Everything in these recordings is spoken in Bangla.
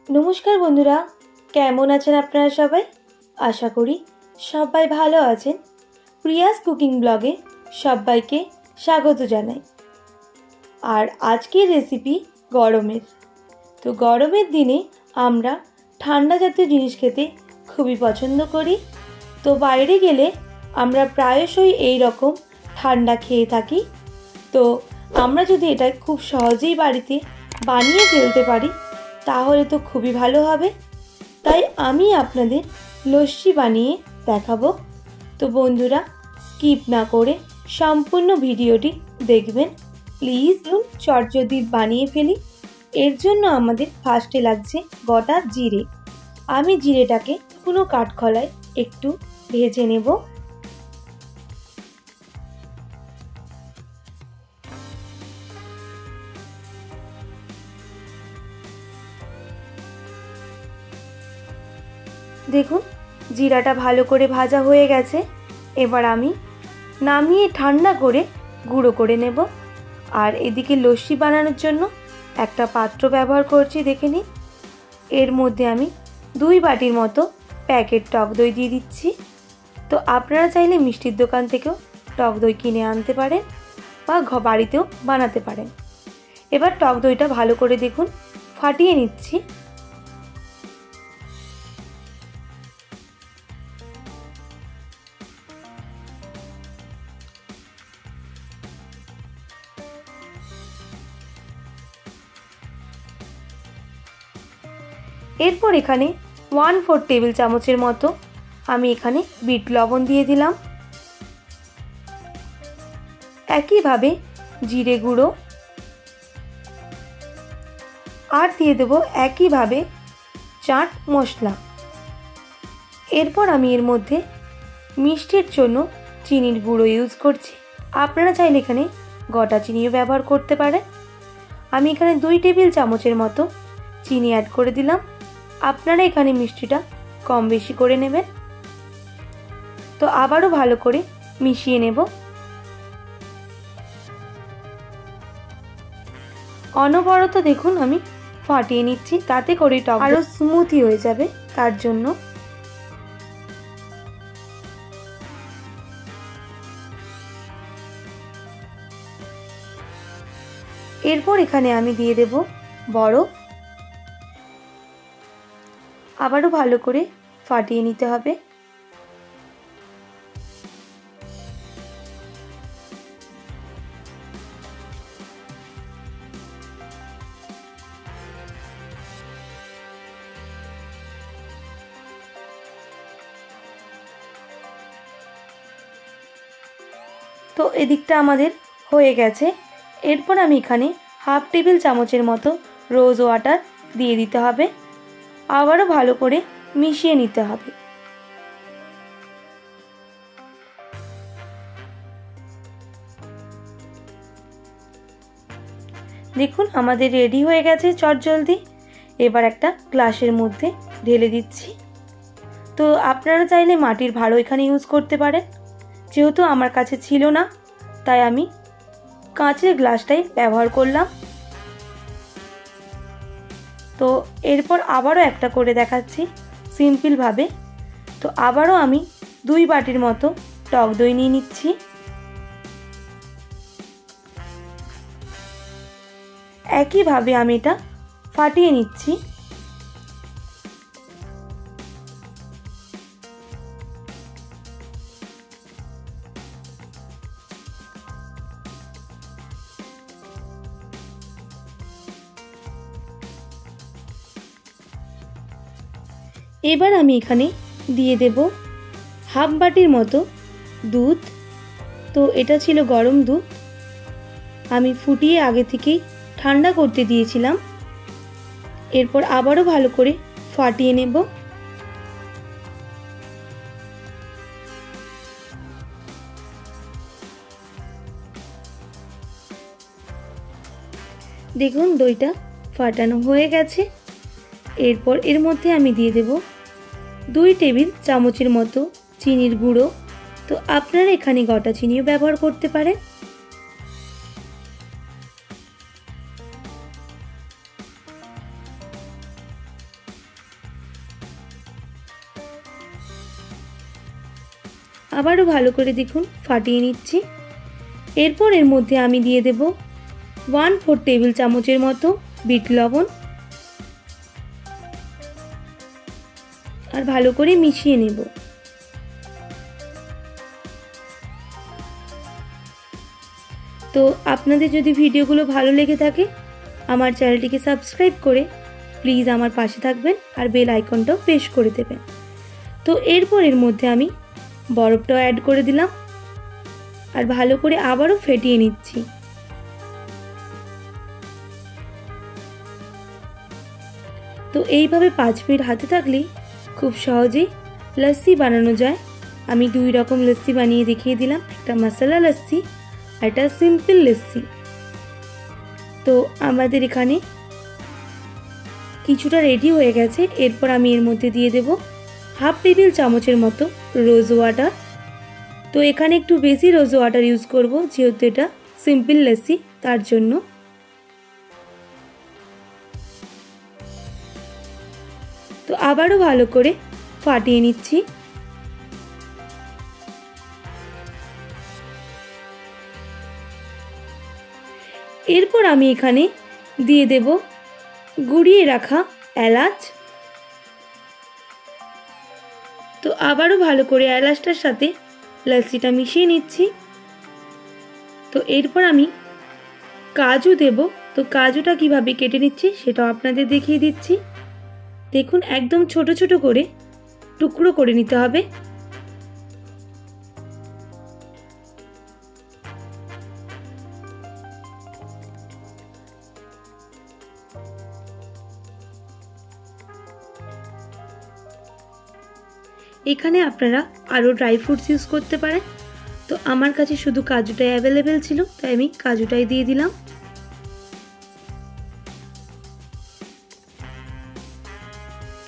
नमस्कार बंधुरा केमन आছেন আপনারা সবাই आशा करी सबाई भालो आছেন। प्रियास कुकिंग ब्लगे सबाइके स्वागत जानाई। और आजकेर रेसिपि गरमेर। तो गरमेर दिने आमरा ठंडा जातीय जिनिस खेते खूबई पछंद करी। तो बाइरे गेले आमरा प्रायशई एई रकम ठंडा खेये थाकी। तो आमरा जोदि एटा खूब सहजेई बाड़ीते बानिये फेलते पारी ताहले तो खूबই ভালো হবে। তাই আমি আপনাদের লস্যি বানিয়ে দেখাবো। তো বন্ধুরা স্কিপ না করে সম্পূর্ণ ভিডিওটি দেখবেন প্লিজ। চটজলদি বানিয়ে ফেলি। এর জন্য আমাদের ফার্স্টে লাগছে গোটা জিরে। আমি জিরেটাকে কোনো কাঠখোলায় একটু ভেজে নেব। देखुन जिराटा भालो करे भाजा हो गेछे। एबार आमी नामिये ठंडा करे गुड़ो करे नेब। और एदिके लस्यि बानानोर जोन्नो एकटा पात्र व्यवहार करछि। देखे निन एर मध्य आमी 2 बाटिर मतो पैकेट टक दई दिए दिচ্ছি। तो आपनारा चाइले मिष्टिर दोकान थेकेও टक दई किने आनते पारेन बा बाड़ीतेও बानाते पारेन। एबार टक दईटा भालो करे देखुन फाटिয়ে নিচ্ছি। एरपर एखाने 1/4 टेबिल चामचेर मतो आमी एखाने बीट लवण दिए दिलाम। एकई भावे जिरे गुड़ो और दिए देब एकई भावे चाट मशला। एरपर आमी एर मध्य मिष्टिर जोन्नो चिनिर गुड़ो यूज करछि। आपनारा चाइले एखाने गोटा चिनिও व्यवहार करते पारेन। आमी एखाने 2 टेबिल चामचेर मतो चिनी ऐड करे दिलाम। आपनारा एखाने मिष्टिटा कम बेशी करे नेबेन। तो आबारो भालो करे मिशिए नेब। अनबरत देखुन आमी फाटिয়ে নিচ্ছি ताते करे टक आरो स्मूथी হয়ে যাবে তার জন্য। এরপর এখানে আমি দিয়ে দেব বরফ। আবারও ভালো করে ফাটিয়ে নিতে হবে। তো এদিকটা আমাদের হয়ে গেছে। এরপর আমি এখানে হাফ টেবিল চামচের মতো রোজ ওয়াটার দিয়ে দিতে হবে। আবারও ভালো করে মিশিয়ে নিতে হবে। দেখুন আমাদের রেডি হয়ে গেছে চটজলদি। এবার একটা গ্লাসের মধ্যে ঢেলে দিচ্ছি। তো আপনারা চাইলে মাটির ভাঁড়ও এখানে ইউজ করতে পারেন। যেহেতু আমার কাছে ছিল না তাই আমি কাঁচের গ্লাসটাই ব্যবহার করলাম। তো এরপর আবারও একটা করে দেখাচ্ছি সিম্পল ভাবে। তো আবারও আমি 2 বাটির মতো টক দই নিয়ে নিচ্ছি। একই ভাবে আমি এটা ফাটিয়ে নিচ্ছি। এবার আমি এখানে দিয়ে দেব হাফ বাটির মতো দুধ। তো এটা ছিল গরম দুধ, আমি ফুটিয়ে আগে থেকেই ঠান্ডা করতে দিয়েছিলাম। এরপর আবারও ভালো করে ফাটিয়ে নেব। দেখুন দইটা ফাটানো হয়ে গেছে। এরপর এর মধ্যে আমি দিয়ে দেব 2 টেবিল চামচের মতো চিনির গুঁড়ো। তো আপনারা এখানে গোটা চিনিও ব্যবহার করতে পারেন। আবারও ভালো করে দেখুন ফাটিয়ে নিচ্ছি। এরপর এর মধ্যে আমি দিয়ে দেব 1/4 টেবিল চামচের মতো বিট লবণ আর ভালো করে মিশিয়ে নেব। তো আপনাদের যদি ভিডিওগুলো ভালো লেগে থাকে আমার চ্যানেলটিকে সাবস্ক্রাইব করে প্লিজ আমার পাশে থাকবেন আর বেল আইকনটাও প্রেস করে দেবেন। তো এরপর এর মধ্যে আমি বরফটাও অ্যাড করে দিলাম আর ভালো করে আবারও ফেটিয়ে নিচ্ছি। তো এইভাবে 5 মিনিট হাতে থাকলেই খুব সহজেই লস্যি বানানো যায়। আমি 2 রকম লস্যি বানিয়ে দেখিয়ে দিলাম, একটা মশলা লস্যি আর একটা সিম্পল লস্যি। তো আমাদের এখানে কিছুটা রেডি হয়ে গেছে। এরপর আমি এর মধ্যে দিয়ে দেব 1/2 টেবিল চামচের মতো রোজ ওয়াটার। তো এখানে একটু বেশি রোজ ওয়াটার ইউজ করব যেহেতু এটা সিম্পল লস্যি, তার জন্য। তো আবারও ভালো করে ফাটিয়ে নিচ্ছি। এরপর আমি এখানে দিয়ে দেব গুঁড়িয়ে রাখা এলাচ। তো আবারও ভালো করে এলাচটার সাথে লস্যিটা মিশিয়ে নিচ্ছি। তো এরপর আমি কাজু দেব। তো কাজুটা কিভাবে কেটে নিচ্ছি সেটাও আপনাদের দেখিয়ে দিচ্ছি। দেখুন একদম ছোট ছোট করে টুকরো করে নিতে হবে। এখানে আপনারা আরও ড্রাই ফ্রুটস ইউজ করতে পারেন। তো আমার কাছে শুধু কাজুটাই অ্যাভেলেবেল ছিল, তাই আমি কাজুটাই দিয়ে দিলাম।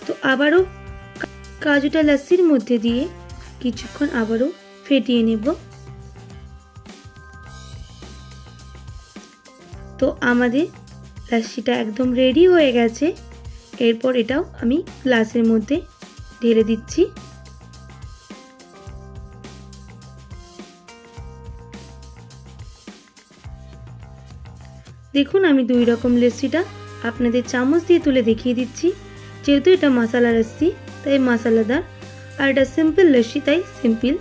তো আবারও কাজুটা লস্যির মধ্যে দিয়ে কিছুক্ষণ আবারও ফেটিয়ে নেব। তো আমাদের লস্যিটা একদম রেডি হয়ে গেছে। এরপর এটাও আমি গ্লাসের মধ্যে ঢেলে দিচ্ছি। দেখুন আমি 2 রকম লস্যিটা আপনাদের চামচ দিয়ে তুলে দেখিয়ে দিচ্ছি। যেহেতু এটা মশলা লস্যি তাই মশলাদার, আর এটা সিম্পল লস্যি তাই সিম্পল।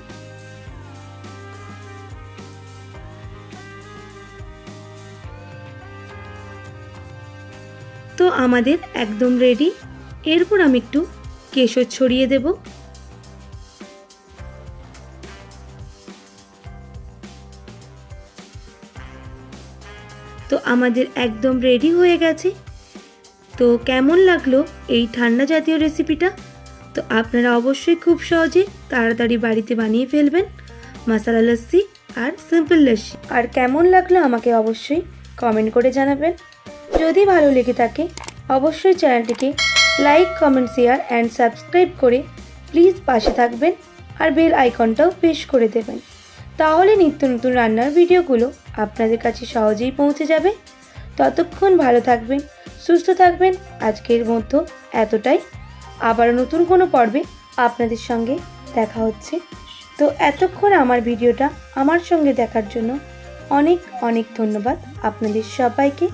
তো আমাদের একদম রেডি। এরপর আমি একটু কেশর ছড়িয়ে দেব। তো আমাদের একদম রেডি হয়ে গেছে। তো কেমন লাগলো এই ঠান্ডা জাতীয় রেসিপিটা? তো আপনারা অবশ্যই খুব সহজে তাড়াতাড়ি বাড়িতে বানিয়ে ফেলবেন মশলা লস্যি আর সিম্পল লস্যি। আর কেমন লাগলো আমাকে অবশ্যই কমেন্ট করে জানাবেন। যদি ভালো লেগে থাকে অবশ্যই চ্যানেলটিকে like, comment, share and subscribe করে প্লিজ পাশে থাকবেন আর বেল আইকনটাও প্রেস করে দেবেন। তাহলে নিত্য নতুন রান্নার ভিডিওগুলো আপনাদের কাছে সহজেই পৌঁছে যাবে। ততক্ষণ ভালো থাকবেন, সুস্থ থাকবেন। আজকের মতো এতটাই। আবার নতুন কোনো পর্বে আপনাদের সঙ্গে দেখা হচ্ছে। তো এতক্ষণ আমার ভিডিওটা আমার সঙ্গে দেখার জন্য অনেক অনেক ধন্যবাদ আপনাদের সবাইকে।